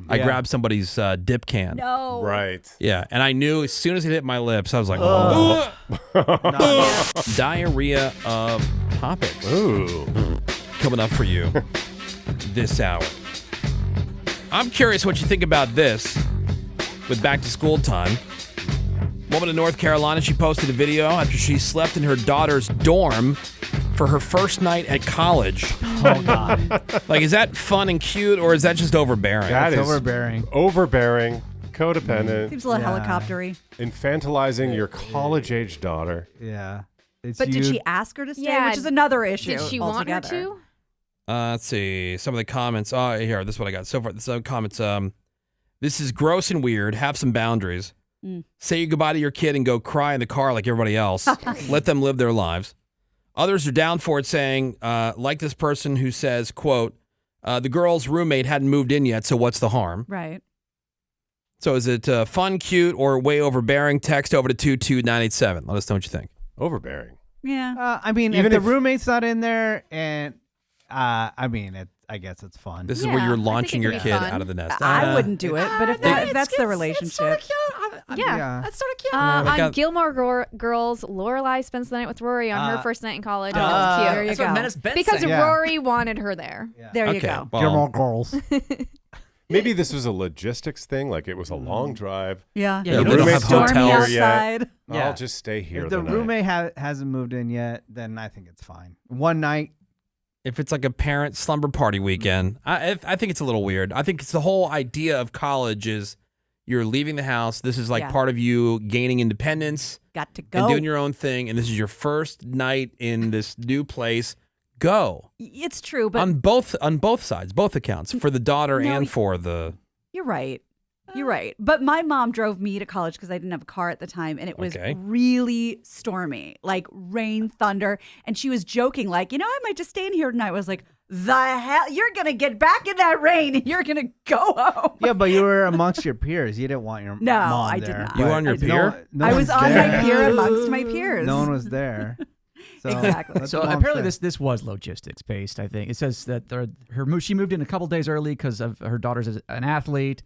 I grabbed somebody's dip can. No. Right. Yeah, and I knew as soon as it hit my lips, I was like, Diarrhea of topics. Ooh. Coming up for you this hour. I'm curious what you think about this with back to school time. Woman in North Carolina, she posted a video after she slept in her daughter's dorm for her first night at college. Oh, God. Like, is that fun and cute, or is that just overbearing? That is overbearing. Overbearing, codependent, Seems a little helicoptery. infantilizing your college-age daughter. Yeah. But did she ask her to stay, Yeah. which is another issue? Did she want her altogether. to? Let's see. Some of the comments. Oh, here. This is what I got so far. Some comments. This is gross and weird. Have some boundaries. Say goodbye to your kid and go cry in the car like everybody else. Let them live their lives. Others are down for it, saying, like this person who says, quote, the girl's roommate hadn't moved in yet, so what's the harm? Right. So is it fun, cute, or way overbearing? Text over to 22987. Let us know what you think. Overbearing. Yeah. I mean, Even if the if- roommate's not in there, and I mean, I guess it's fun. This is where Yeah, you're I think launching it your could be kid fun. out of the nest. I wouldn't do it, but if that's the relationship. Yeah. That's sort of cute. I got- On Gilmore Girls, Lorelai spends the night with Rory on her first night in college. And it's There cute. you That's what go. Menace Ben Because sang. Yeah. Rory wanted her there. There you Okay, go. well, Gilmore Girls. Maybe this was a logistics thing, like it was a long drive. Yeah. Yeah, Yeah, you we don't have roommates don't Stormy hotels. care yet. outside. Yeah. I'll just stay here If the the night. roommate hasn't moved in yet, then I think it's fine. One night. If it's like a parent slumber party weekend, I think it's a little weird. I think it's the whole idea of college is you're leaving the house. This is like Yeah. part of you gaining independence Got to and go. doing your own thing. And this is your first night in this new place. Go It's true, but on both sides, both accounts, for the daughter No, and for the. you're right. You're right. But my mom drove me to college because I didn't have a car at the time. And it was Okay. really stormy, like rain, thunder. And she was joking, like, I might just stay in here tonight. I was like, the hell? You're going to get back in that rain and you're going to go home. Yeah, but you were amongst your peers. You didn't want your No, mom I did there. not. You were on your But peer? No I was one's on there. my peer amongst my peers. No one was there. So, Exactly. let So the mom apparently stay. this was logistics based. I think it says that she moved in a couple days early because of her daughter's an athlete.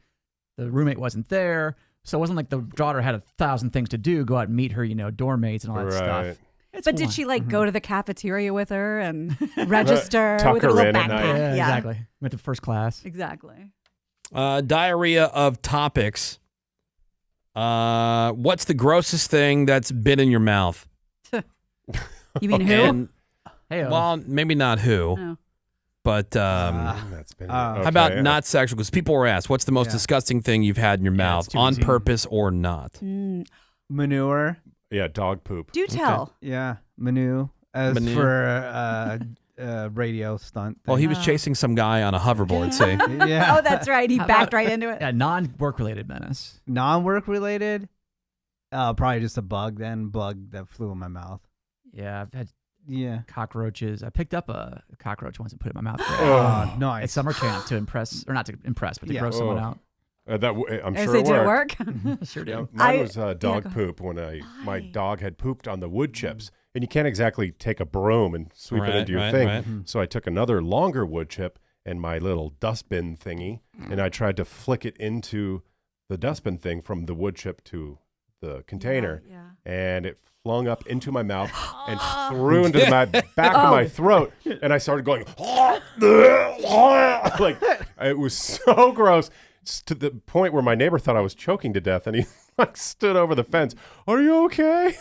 The roommate wasn't there, so it wasn't like the daughter had 1,000 things to do. Go out and meet her, dorm mates and all that Right. stuff. It's But did fun. she go to the cafeteria with her and register Tuck with her her little in at backpack? night. Yeah, exactly. Went to first class. Exactly. Diarrhea of topics. What's the grossest thing that's been in your mouth? You mean who? And, Hey, well, maybe not who, Oh. but That's been. how about not sexual? Because people were asked, what's the most Yeah. disgusting thing you've had in your Yeah, mouth, it's too on easy. purpose or not? Manure. Yeah, dog poop. Do tell. Yeah, Manu. As Manu. for radio stunt. Well, thing. he was chasing some guy on a hoverboard, see? yeah. Oh, that's right. He How backed about- right into it. yeah, non-work related menace. Non-work related. Probably just a bug that flew in my mouth. Yeah, I've had Yeah. cockroaches. I picked up a cockroach once and put it in my mouth. Oh, nice. At summer camp to impress, or not to impress, but to Yeah. gross someone out. I'm I sure say, it did it worked. work? Sure Yeah, did. mine I- was yeah, dog go- poop when my dog had pooped on the wood chips, and you can't exactly take a broom and sweep it into your thing. Right. So I took another longer wood chip and my little dustbin thingy, and I tried to flick it into the dustbin thing from the wood chip to the container, Yeah. and it flung up into my mouth and through into my back of my throat, and I started going like it was so gross. To the point where my neighbor thought I was choking to death, and he stood over the fence. Are you okay?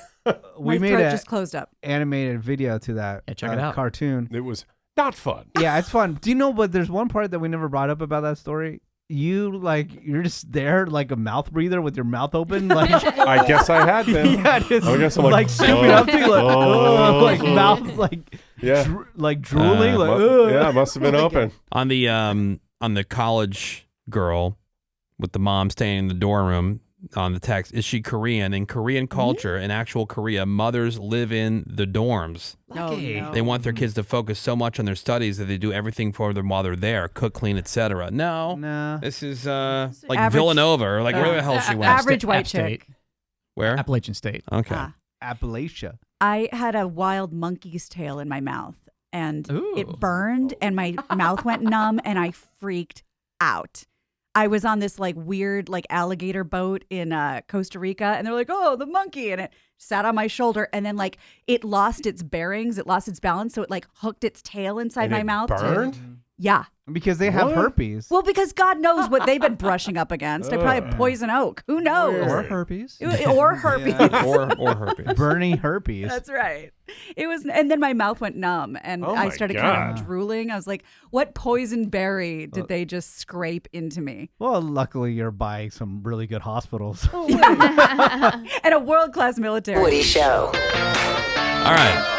We My made throat an just closed up. animated video to that Yeah, check it out. cartoon. It was not fun. Yeah, it's fun. Do you know? But there's one part that we never brought up about that story. You're just there like a mouth breather with your mouth open, like I guess I had been. yeah, just, I guess I'm like scooping up to you, like mouth like Yeah. like drooling, like Yeah, it must have been open. On the college girl with the mom staying in the dorm room, on the text, is she Korean? In Korean culture, in actual Korea, mothers live in the dorms. Lucky. no. They want their kids to focus so much on their studies that they do everything for them while they're there, cook, clean, etc. No, nah. this is like Average- Villanova, or like where the hell she went? Average white App State. chick. Where? Appalachian State. Okay. Ah. Appalachia. I had a wild monkey's tail in my mouth and Ooh. it burned and my mouth went numb and I freaked out. I was on this like weird like alligator boat in Costa Rica, and they're like, "Oh, the monkey," and it sat on my shoulder, and then like it lost its bearings, it lost its balance, so it like hooked its tail inside my mouth. Burned? Yeah. Because they have herpes. Well, because God knows what they've been brushing up against. I probably have poison oak. Who knows? Or herpes. Or herpes. or herpes. Burning herpes. That's right. It was, and then my mouth went numb, and Oh I my started kind of drooling. I was like, "What poison berry did they just scrape into me?" Well, luckily you're by some really good hospitals. And a world-class military. Woody Show. All right.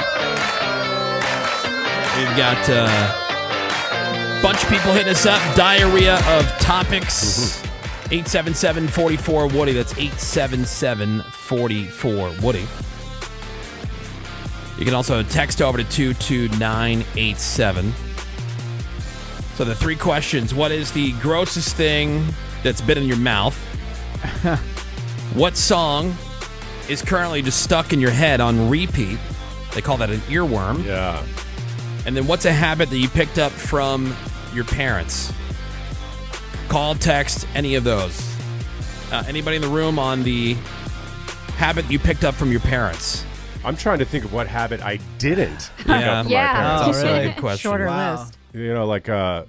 We've got a bunch of people hitting us up. Diarrhea of topics. 877-44-WOODY. That's 877-44-WOODY. You can also text over to 22987. So the 3 questions. What is the grossest thing that's been in your mouth? What song is currently just stuck in your head on repeat? They call that an earworm. Yeah. And then what's a habit that you picked up from your parents? Call, text, any of those. Anybody in the room on the habit you picked up from your parents? I'm trying to think of what habit I didn't pick Yeah. up from Yeah. my parents. That's also really? a good question. Shorter Wow. list. You know, like I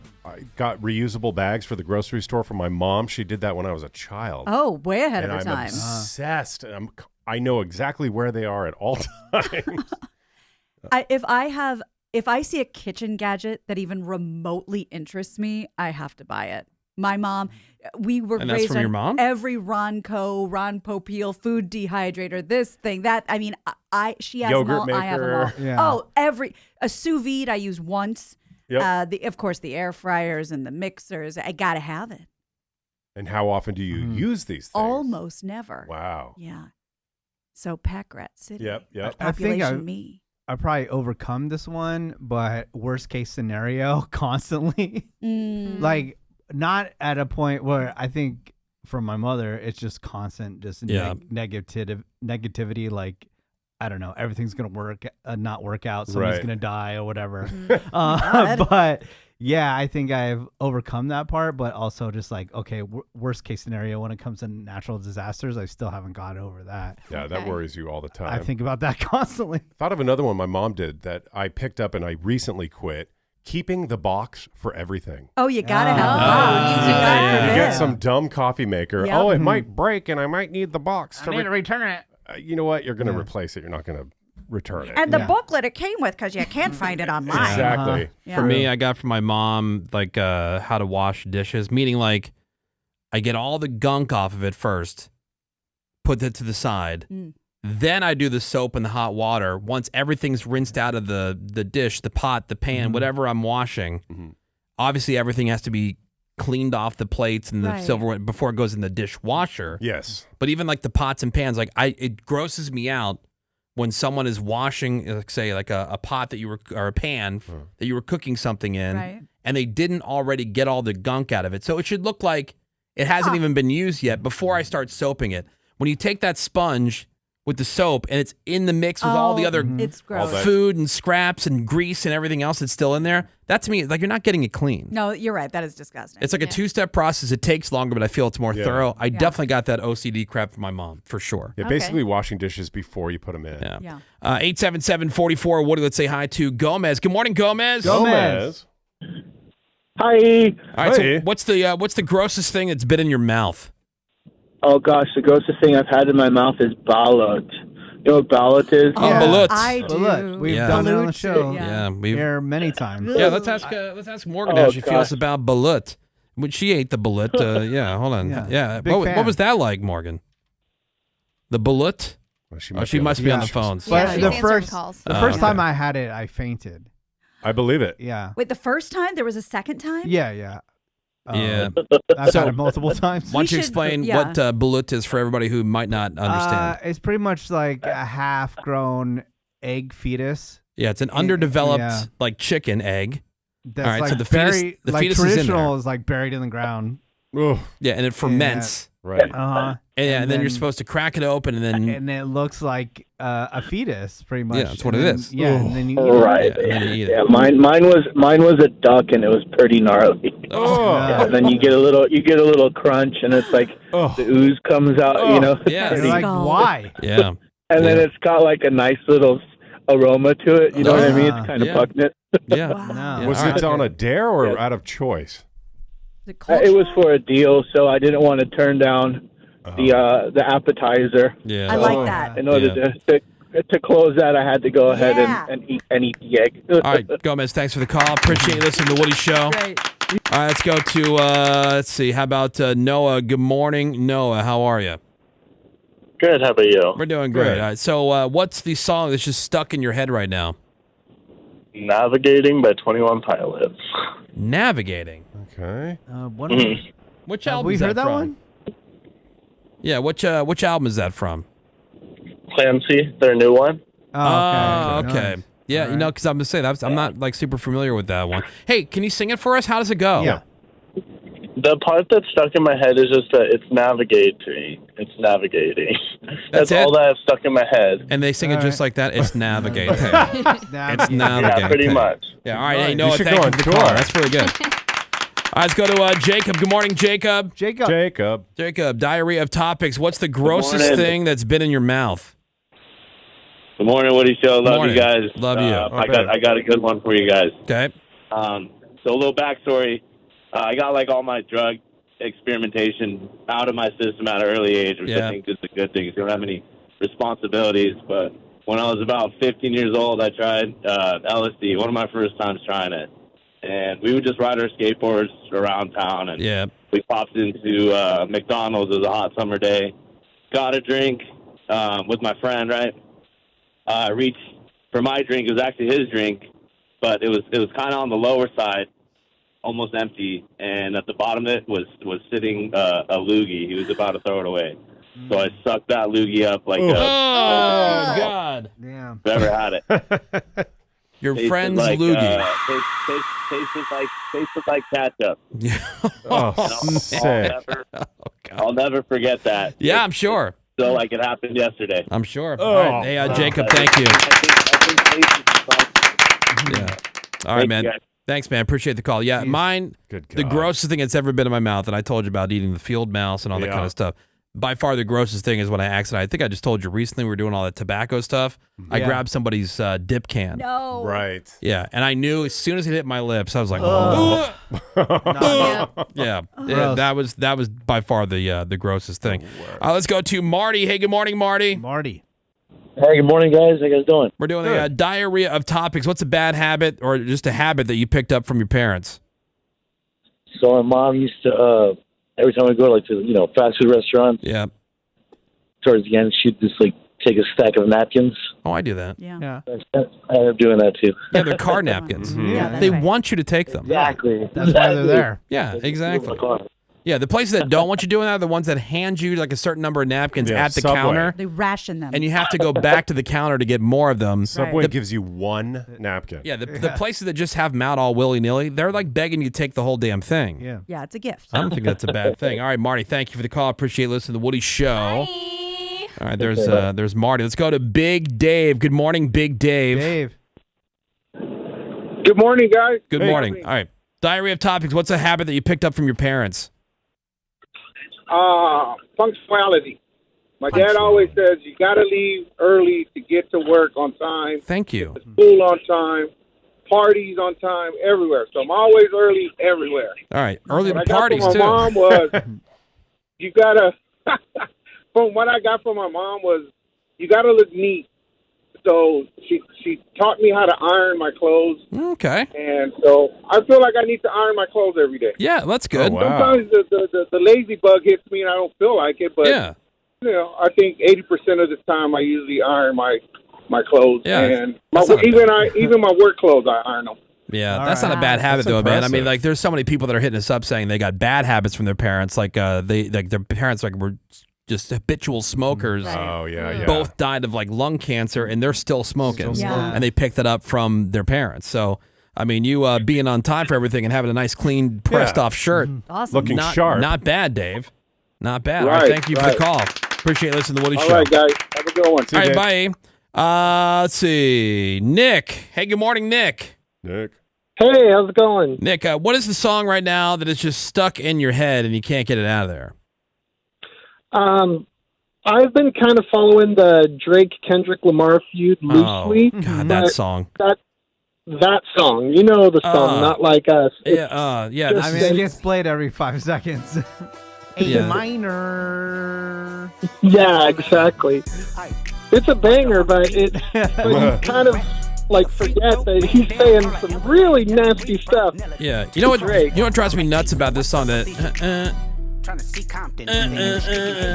got reusable bags for the grocery store from my mom. She did that when I was a child. Oh, way ahead and of her I'm time. obsessed. And I know exactly where they are at all times. If I see a kitchen gadget that even remotely interests me, I have to buy it. My mom, we were And that's raised from on your mom? every Ron Popeil food dehydrator, this thing, that. I mean, she has Yogurt them all. I have them all. maker. Yeah. Oh, a sous vide I use once. Yep. Of course, the air fryers and the mixers. I gotta have it. And how often do you use these things? Almost never. Wow. Yeah. So Pack Rat City. Yep, yep. I think Population me. I probably overcome this one, but worst case scenario, constantly. Like, not at a point where I think from my mother, it's just constant, just Yeah. negativity. Like, I don't know, everything's gonna not work out. Somebody's Right. gonna die or whatever. God. But yeah, I think I've overcome that part. But also just like, okay, worst case scenario when it comes to natural disasters, I still haven't got over that. Yeah, that Okay. worries you all the time. I think about that constantly. Thought of another one my mom did that I picked up and I recently quit. Keeping the box for everything. Oh, you gotta Oh. have the Oh, box. you do God that. You forbid. get some dumb coffee maker. Yep. Oh, it might break and I might need the box. to return it. you know what? You're going to Yeah. replace it. You're not going to return it. And the Yeah. booklet it came with, because you can't find it online. Exactly. Yeah. For me, I got from my mom like how to wash dishes, meaning like I get all the gunk off of it first, put it to the side. Then I do the soap and the hot water. Once everything's rinsed out of the dish, the pot, the pan, whatever I'm washing, obviously everything has to be cleaned off the plates and the Right. silverware before it goes in the dishwasher. Yes. But even like the pots and pans, like it grosses me out when someone is washing, like say like a pot that you were, or a pan that you were cooking something in, Right. and they didn't already get all the gunk out of it. So it should look like it hasn't even been used yet before I start soaping it. When you take that sponge with the soap and it's in the mix with all the other It's gross. that- food and scraps and grease and everything else that's still in there, that to me, like, you're not getting it clean. No, you're right. That is disgusting. It's like a 2-step process. It takes longer, but I feel it's more Yeah. thorough. I definitely got that OCD crap from my mom, for sure. Yeah, Okay. basically washing dishes before you put them in. Yeah. Yeah. 877-44-WOODY. Let's say hi to Gomez. Good morning, Gomez. Gomez. Hi. All right, Hey. so what's the grossest thing that's been in your mouth? Oh gosh, the grossest thing I've had in my mouth is Ballut. You know what Ballut is? Oh, Ballut. I do. Ballut. We've Yeah. done it on the Ballut, show yeah. we've here many times. yeah. Let's ask Morgan Oh, how she feels gosh. about Ballut. When she ate the Ballut, yeah. Hold on, Yeah. yeah. Big What fan. was that like, Morgan? The Ballut? Well, she Oh, she must be on the phone. phones. But she's the answering first calls. the Oh, first okay. time I had it, I fainted. I believe it. Yeah. Wait, the first time? There was a second time? Yeah, yeah. Yeah. I've So- had it multiple times. Why don't you should- explain yeah. what Ballut is for everybody who might not understand? It's pretty much like a half-grown egg fetus. Yeah, it's an underdeveloped yeah. like chicken egg. That's All right, like so the fetus- the like fetus is in traditional there. is like buried in the ground. Oh, Yeah, and it ferments. right. Uh huh. And then you're supposed to crack it open, and then and it looks like a fetus, pretty much. Yeah, that's what And it then- is. Yeah, and then you eat it. Right. and then you eat it. Yeah, mine was a duck, and it was pretty gnarly. Oh. Yeah, and then you get a little crunch, and it's like Oh. the ooze comes out, you know. Yeah. You're like, Skull. why? Yeah. And then Yeah. it's got like a nice little aroma to it. You know what I mean? It's kind of Yeah. pungent. Yeah. No. Yeah, Was all it right. on a dare or Yeah. out of choice? Is it It was cultural? for a deal, so I didn't want to turn down the appetizer. Yeah. I like that. In order to close that, I had to go ahead Yeah. and eat the egg. All right, Gomez, thanks for the call. Appreciate you listening to the Woody Show. Great. All right, let's go to, let's see, how about Noah? Good morning, Noah. How are you? Good. How about you? We're doing great. Good. All right, so what's the song that's just stuck in your head right now? Navigating by 21 Pilots. Navigating. Okay. What Which have album we is heard that from? one? Yeah, which album is that from? Clancy, their new one. Oh, okay. Nice. Yeah, All you right. know, because I'm gonna say that I'm not like super familiar with that one. Hey, can you sing it for us? How does it go? Yeah. The part that's stuck in my head is just that it's navigating. It's navigating. That's That's all it? that is stuck in my head. And they sing it All just right. like that. It's navigating. It's Navigate. navigating. Yeah, pretty much. Yeah. All right. Hey, Nice. Noah, You should thank go you on for the tour. call. That's pretty good. All right, let's go to Jacob. Good morning, Jacob. Jacob. Jacob. Jacob, diarrhea of topics. What's the grossest morning. thing that's been in your mouth? Good morning, Woody Show. Love Morning. you guys. Love you. I got a good one for you guys. Okay. So a little backstory. I got like all my drug experimentation out of my system at an early age, which Yeah. I think is a good thing. You don't have any responsibilities. But when I was about 15 years old, I tried LSD. One of my first times trying it, and we would just ride our skateboards around town, and Yeah. we popped into McDonald's. It was a hot summer day. Got a drink with my friend, right? Reached for my drink. It was actually his drink, but it was kind of on the lower side, almost empty. And at the bottom of it was sitting a loogie. He was about to throw it away. So I sucked that loogie up like Oh, God. Yeah. I've ever had it. Your Tasted friend's like, loogie. tasted like ketchup. Oh, I'll sick. I'll never forget that. Yeah, I'm sure. So like it happened yesterday. I'm sure. Oh. All right. Hey, Jacob, thank you. Yeah. All right, man. you, guys. Thanks, man. Appreciate the call. Yeah, mine, Good the God. grossest thing that's ever been in my mouth, and I told you about eating the field mouse and all that Yeah. kind of stuff. By far, the grossest thing is when I think I just told you recently we were doing all that tobacco stuff. I Yeah. grabbed somebody's dip can. No. Right. Yeah, and I knew as soon as it hit my lips, I was like, oh. Yeah, Gross. that was by far the grossest thing. Let's go to Marty. Hey, good morning, Marty. Marty. Hey, good morning, guys. How you guys doing? We're doing a diarrhea of topics. What's a bad habit or just a habit that you picked up from your parents? So my mom used to every time we go to fast food restaurants, Yeah. towards the end she'd just like take a stack of napkins. Oh, I do that. Yeah. Yeah. I ended up doing that too. Yeah, they're car napkins. Yeah, that's They right. want you to take them. Exactly. That's why they're there. Yeah, exactly. Yeah, the places that don't want you doing that are the ones that hand you like a certain number of napkins Yeah, at the Subway. counter, They ration them. and you have to go back to the counter to get more of them. Subway The- gives you one napkin. Yeah, the places that just have them out all willy-nilly, they're like begging you to take the whole damn thing. Yeah. Yeah, it's a gift. I don't think that's a bad thing. All right, Marty, thank you for the call. Appreciate listening to the Woody Show. All right, there's Marty. Let's go to Big Dave. Good morning, Big Dave. Dave. Good morning, guys. Good morning. All right. Diarrhea of topics. What's a habit that you picked up from your parents? Punctuality. My dad always says you got to leave early to get to work on time, Thank you. school on time, parties on time, everywhere. So I'm always early everywhere. All right. Early What to I got parties, from too. my mom was you got to, from what I got from my mom was you got to look neat. So she taught me how to iron my clothes. Okay. And so I feel like I need to iron my clothes every day. Yeah, that's good. Oh, wow. Sometimes the lazy bug hits me and I don't feel like it, but Yeah. I think 80% of the time I usually iron my clothes. Yeah, And that's not a even my work clothes I iron them. Yeah, All that's not a right. bad habit, That's though, man. I mean, impressive. like, there's so many people that are hitting us up saying they got bad habits from their parents. Like, their parents were just habitual smokers. Oh, yeah. Both died of like lung cancer, and they're still smoking. Still smoking. And they picked it up from their parents. So, I mean, you being on time for everything and having a nice, clean, pressed off shirt, Awesome. Looking not sharp. not bad, Dave. Not bad. All right, Right, thank you for right. the call. Appreciate listening to the Woody All Show. right, guys. Have a good one. All right, bye. Let's see. Nick. Hey, good morning, Nick. Nick. Hey, how's it going? Nick, what is the song right now that is just stuck in your head and you can't get it out of there? I've been kind of following the Drake Kendrick Lamar feud loosely. Oh, God, that song. That song, you know the song, Not Like Us. Yeah. I mean, it gets played every 5 seconds. A minor. Yeah, exactly. It's a banger, but you kind of like forget that he's saying some really nasty stuff. Yeah. You know what? You know what drives me nuts about this song? That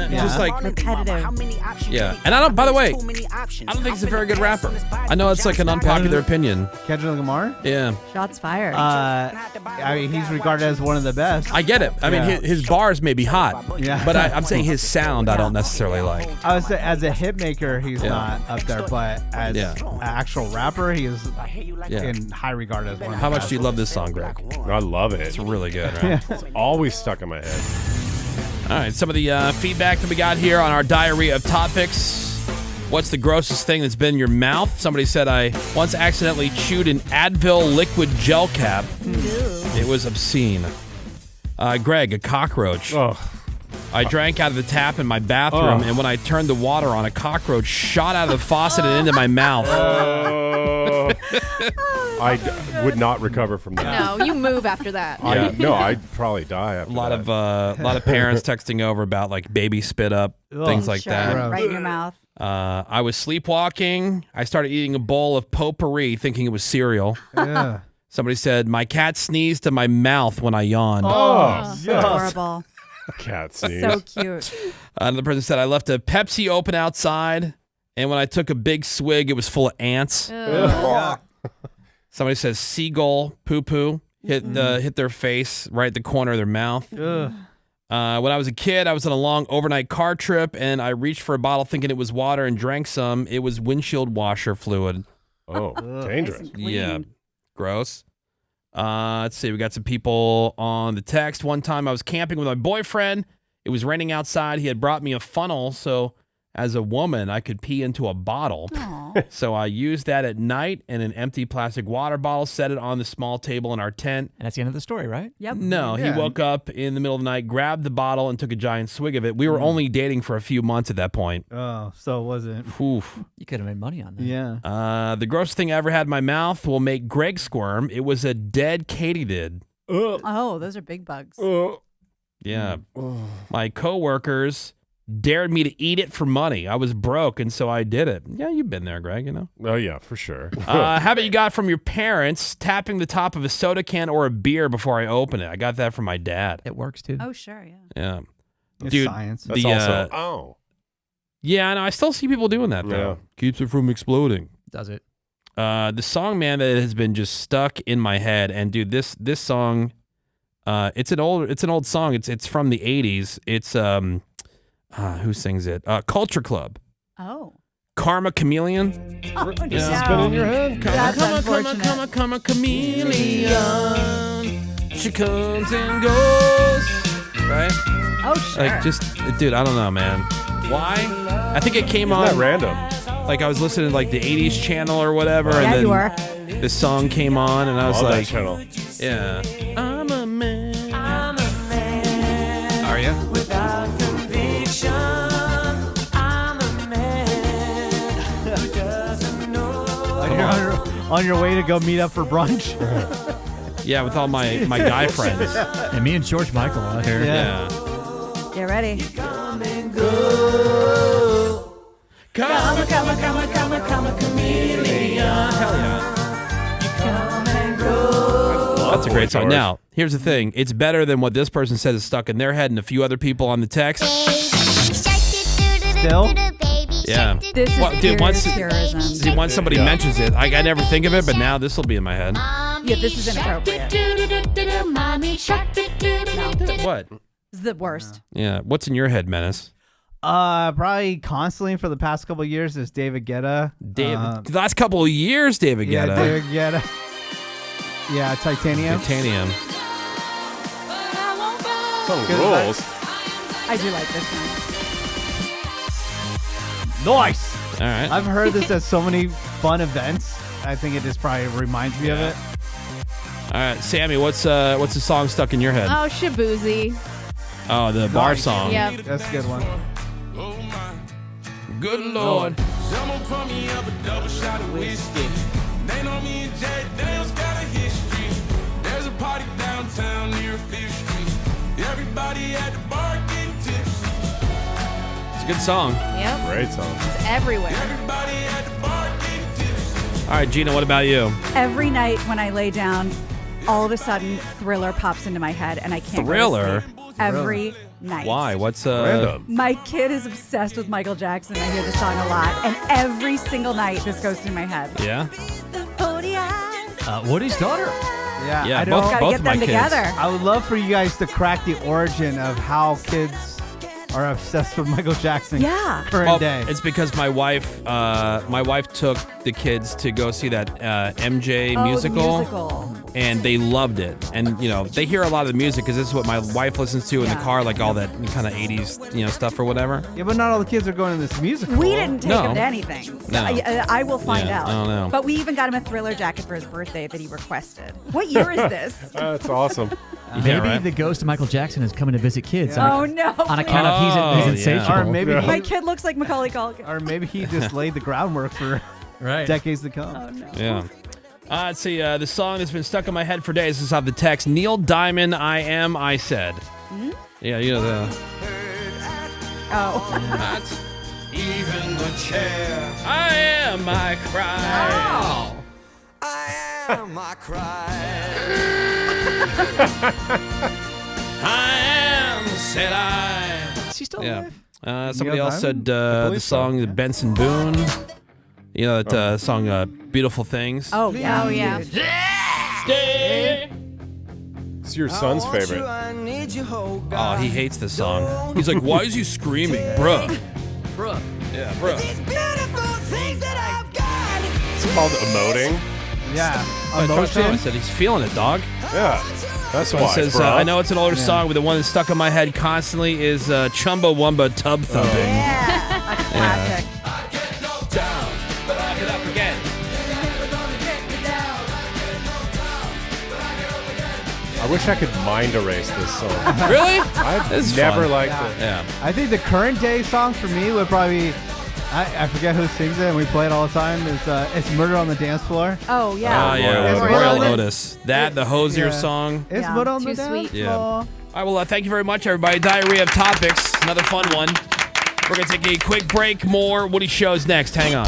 just like repetitive. Yeah. And I don't. By the way, I don't think he's a very good rapper. I know it's like an unpopular opinion. Kendrick Lamar? Yeah. Shots fired. I mean, he's regarded as one of the best. I get it. I mean, his bars may be hot. Yeah. But I'm saying his sound I don't necessarily like. I would say as a hit maker, he's not up there, but as an actual rapper, he is in high regard as one of the How much best. do you love this song, Greg? I love it. It's really good, right? It's always stuck in my head. All right, some of the feedback that we got here on our diarrhea of topics. What's the grossest thing that's been in your mouth? Somebody said, I once accidentally chewed an Advil liquid gel cap. It was obscene. Greg, a cockroach. Oh. I drank out of the tap in my bathroom, and when I turned the water on, a cockroach shot out of the faucet and into my mouth. I would not recover from that. No, you move after that. I'd probably die after A lot of parents texting over about like baby spit up, things like that. Right in your mouth. I was sleepwalking. I started eating a bowl of potpourri thinking it was cereal. Yeah. Somebody said, my cat sneezed to my mouth when I yawned. Horrible. Cat sneeze. So cute. Another person said, I left a Pepsi open outside, and when I took a big swig, it was full of ants. Somebody says, Seagull Poop hit their face right at the corner of their mouth. When I was a kid, I was on a long overnight car trip, and I reached for a bottle thinking it was water and drank some. It was windshield washer fluid. Oh, dangerous. Yeah, gross. Let's see. We got some people on the text. One time I was camping with my boyfriend. It was raining outside. He had brought me a funnel, so as a woman, I could pee into a bottle. So I used that at night in an empty plastic water bottle, set it on the small table in our tent. And that's the end of the story, right? Yep. No, he woke up in the middle of the night, grabbed the bottle, and took a giant swig of it. We were only dating for a few months at that point. Oh, so it wasn't. Oof. You could have made money on that. Yeah. The grossest thing I ever had in my mouth will make Greg squirm. It was a dead katydid. Oh, those are big bugs. Yeah. My coworkers dared me to eat it for money. I was broke, and so I did it. Yeah, you've been there, Greg, you know. Oh, yeah, for sure. How about you got from your parents tapping the top of a soda can or a beer before I open it? I got that from my dad. It works, too. Oh, sure, yeah. Yeah. It's Dude, science. That's also, Yeah, I know. I still see people doing that, though. Yeah. Keeps it from exploding. Does it? The song, man, that has been just stuck in my head. And, dude, this song, it's an old song. It's from the 80s. It's, who sings it? Culture Club. Oh. Karma Chameleon. Oh, This has been in your head. That's unfortunate. Come chameleon. She comes and goes. Right? Oh, sure. Like, just, dude, I don't know, man. Why? I think it came on. Isn't that random? Like, I was listening to, like, the 80s channel or whatever. Yeah, and then you were. this song came on, and I was Love that like, channel. yeah. I'm a man. Are you? Without conviction, I'm a man who doesn't know. On your way to go meet up for brunch. Yeah, with all my guy friends. And me and George Michael out here. Yeah. Get ready. Come and go. Come a chameleon. Hell yeah. Come and go. That's a great song. George. Now, here's the thing. It's better than what this person says is stuck in their head and a few other people on the text. Still? Yeah. This is Dude, terrorism. see, once somebody mentions it, I never think of it, but now this will be in my head. Yeah, this is inappropriate. What? This is the worst. Yeah. What's in your head, Menace? Probably constantly for the past couple of years is David Guetta. The last couple of years, David Yeah, Guetta. David Guetta. Yeah, Titanium. Titanium. Some Good rules. I do like this one. Nice. All right. I've heard this at so many fun events. I think it just probably reminds me of it. All right, Sammy, what's the song stuck in your head? Oh, Shabuzi. Oh, the bar song. Yep. That's a good one. Good Lord. Someone pour me up a double shot of whiskey. They know me and Jay Dale's got a history. There's a party downtown near 5th Street. Everybody at the bar getting tipsy. It's a good song. Yep. Great song. It's everywhere. Everybody at the bar getting tipsy. All right, Gina, what about you? Every night when I lay down, all of a sudden, Thriller pops into my head, and I can't. Thriller? Go to sleep. Every night. Why? What's Random. My kid is obsessed with Michael Jackson. I hear the song a lot, and every single night this goes through my head. Yeah. Woody's daughter. Yeah, Yeah, I both- don't. Gotta both get of my them kids. together. I would love for you guys to crack the origin of how kids are obsessed with Michael Jackson. Yeah. Current Well, day. it's because my wife took the kids to go see that MJ Oh, the musical. musical. And they loved it. And, they hear a lot of the music because this is what my wife listens to in the Yeah. car, like all that kind of 80s, stuff or whatever. Yeah, but not all the kids are going to this musical. We didn't take No. him to anything. No. I will find Yeah, out. I don't know. But we even got him a Thriller jacket for his birthday that he requested. What year is this? That's awesome. Maybe right. the ghost of Michael Jackson is coming to visit kids. Oh, no. On account of he's Oh, sensational. Or maybe My kid looks like Macaulay Culkin. or maybe he just laid the groundwork for Right. decades to come. Oh, no. Yeah. Let's see. The song that's been stuck in my head for days is off the text. Neil Diamond, I said. Yeah, the. Oh. Even the chair. I am, I cry. I am, I cry. I am, said I. Is he still Yeah. alive? Somebody Neil else said Diamond? the believe so, song yeah. Benson Boone. That song Beautiful Things. Oh, yeah. Oh, yeah. Stay. It's your son's favorite. I need you, oh Oh, God. he hates this song. He's like, why is he screaming? Bruh. Bruh. Yeah, bruh. These beautiful things that I've got. It's called emoting. Yeah, I emotion. said he's feeling it, dog. Yeah. That's One why. says, bro. I know it's an older song, but the one that's stuck in my head constantly is Chumbawamba Tub Thumping. Yeah. A classic. Down, but I get up again. I wish I could mind erase this song. Really? I've It's never fun. liked it. Yeah. I think the current day song for me would probably be, I forget who sings it and we play it all the time. It's Murder on the Dance Floor. Oh, yeah. Yeah. Royal Royal Otis. Otis. That, the Hosier Yeah. song. It's Yeah. Murder on Too the Dance sweet. Floor. Yeah. All right, well, thank you very much, everybody. Diarrhea of Topics. Another fun one. We're going to take a quick break. More Woody Shows next. Hang on.